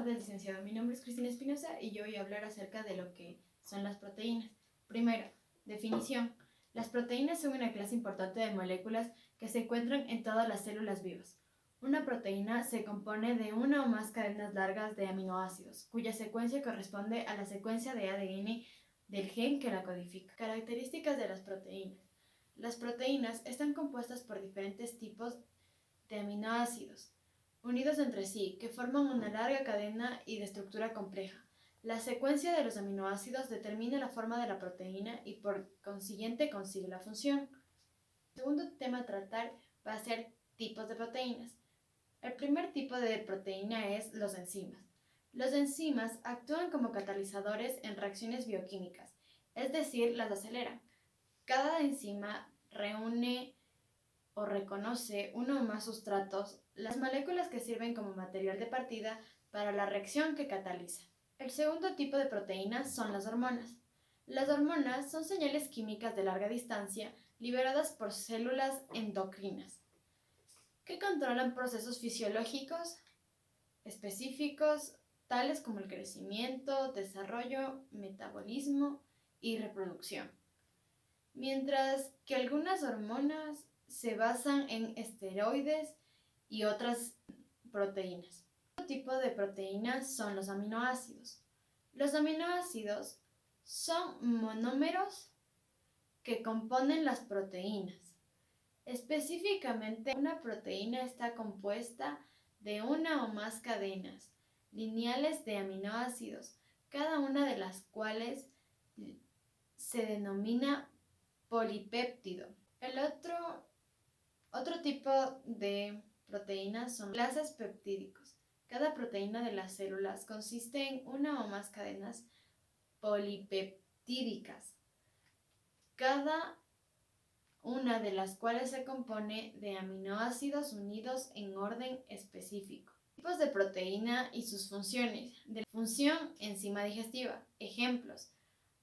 tardes, licenciado. Mi nombre es Cristina Espinosa y yo voy a hablar acerca de lo que son las proteínas. Primero, definición. Las proteínas son una clase importante de moléculas que se encuentran en todas las células vivas. Una proteína se compone de una o más cadenas largas de aminoácidos, cuya secuencia corresponde a la secuencia de ADN del gen que la codifica. Características de las proteínas. Las proteínas están compuestas por diferentes tipos de aminoácidos unidos entre sí, que forman una larga cadena y de estructura compleja. La secuencia de los aminoácidos determina la forma de la proteína y por consiguiente consigue la función. El segundo tema a tratar va a ser tipos de proteínas. El primer tipo de proteína es los enzimas. Los enzimas actúan como catalizadores en reacciones bioquímicas, es decir, las aceleran. Cada enzima reúne o reconoce uno o más sustratos, las moléculas que sirven como material de partida para la reacción que cataliza. El segundo tipo de proteínas son las hormonas. Las hormonas son señales químicas de larga distancia liberadas por células endocrinas que controlan procesos fisiológicos específicos tales como el crecimiento, desarrollo, metabolismo y reproducción. Mientras que algunas hormonas se basan en esteroides y otras proteínas. Otro tipo de proteínas son los aminoácidos. Los aminoácidos son monómeros que componen las proteínas. Específicamente, una proteína está compuesta de una o más cadenas lineales de aminoácidos, cada una de las cuales se denomina polipéptido. El otro tipo de proteínas son enlaces peptídicos. Cada proteína de las células consiste en una o más cadenas polipeptídicas, cada una de las cuales se compone de aminoácidos unidos en orden específico. Tipos de proteína y sus funciones. De función, enzima digestiva. Ejemplos: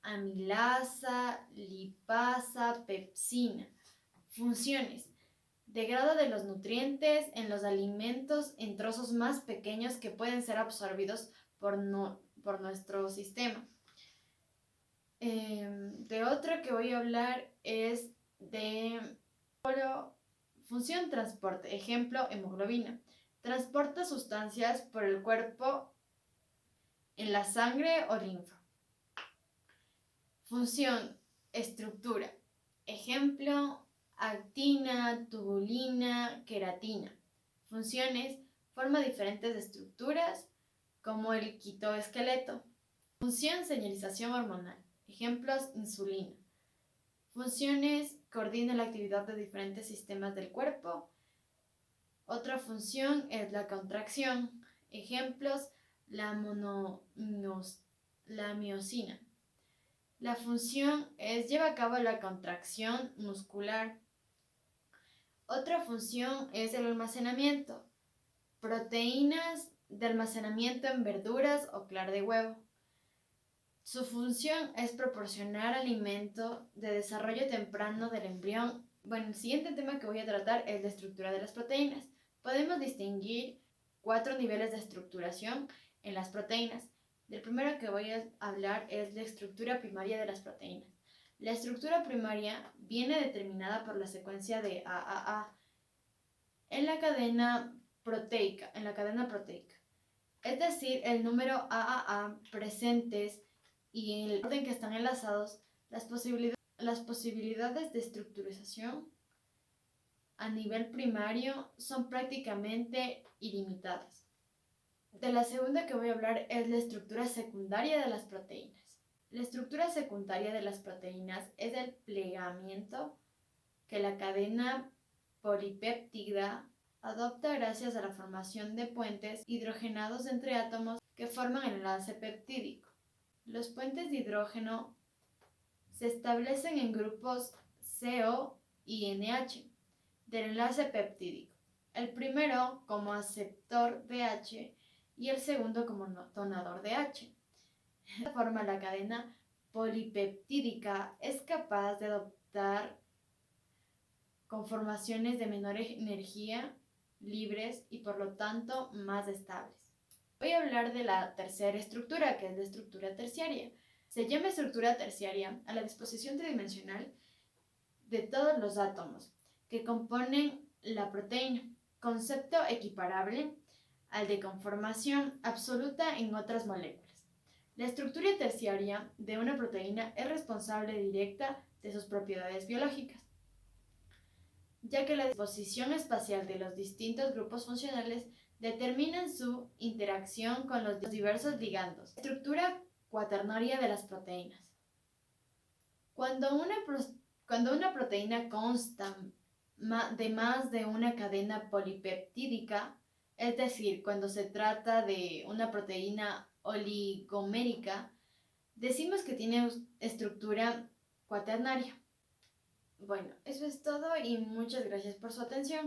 amilasa, lipasa, pepsina. Funciones: degrado de los nutrientes en los alimentos en trozos más pequeños que pueden ser absorbidos por nuestro sistema. De otro que voy a hablar es de función transporte. Ejemplo, hemoglobina. Transporta sustancias por el cuerpo en la sangre o linfa. Función, estructura. Ejemplo, actina, tubulina, queratina. Funciones, forma diferentes estructuras como el quitoesqueleto. Función, señalización hormonal. Ejemplos, insulina. Funciones, coordina la actividad de diferentes sistemas del cuerpo. Otra función es la contracción. Ejemplos, la miosina. La función es lleva a cabo la contracción muscular. Otra función es el almacenamiento. Proteínas de almacenamiento en verduras o clara de huevo. Su función es proporcionar alimento de desarrollo temprano del embrión. Bueno, el siguiente tema que voy a tratar es la estructura de las proteínas. Podemos distinguir 4 niveles de estructuración en las proteínas. Del primero que voy a hablar es la estructura primaria de las proteínas. La estructura primaria viene determinada por la secuencia de AAA en la cadena proteica. Es decir, el número AAA presentes y en el orden que están enlazados, las posibilidades de estructuración a nivel primario son prácticamente ilimitadas. De la segunda que voy a hablar es la estructura secundaria de las proteínas. La estructura secundaria de las proteínas es el plegamiento que la cadena polipéptida adopta gracias a la formación de puentes hidrogenados entre átomos que forman el enlace peptídico. Los puentes de hidrógeno se establecen en grupos CO y NH del enlace peptídico, el primero como aceptor de H y el segundo como donador de H. De esta forma, la cadena polipeptídica es capaz de adoptar conformaciones de menor energía, libres y por lo tanto más estables. Voy a hablar de la tercera estructura, que es la estructura terciaria. Se llama estructura terciaria a la disposición tridimensional de todos los átomos que componen la proteína, concepto equiparable al de conformación absoluta en otras moléculas. La estructura terciaria de una proteína es responsable directa de sus propiedades biológicas, ya que la disposición espacial de los distintos grupos funcionales determinan su interacción con los diversos ligandos. Estructura cuaternaria de las proteínas. Cuando una proteína consta de más de una cadena polipeptídica, es decir, cuando se trata de una proteína oligomérica, decimos que tiene estructura cuaternaria. Bueno, eso es todo y muchas gracias por su atención.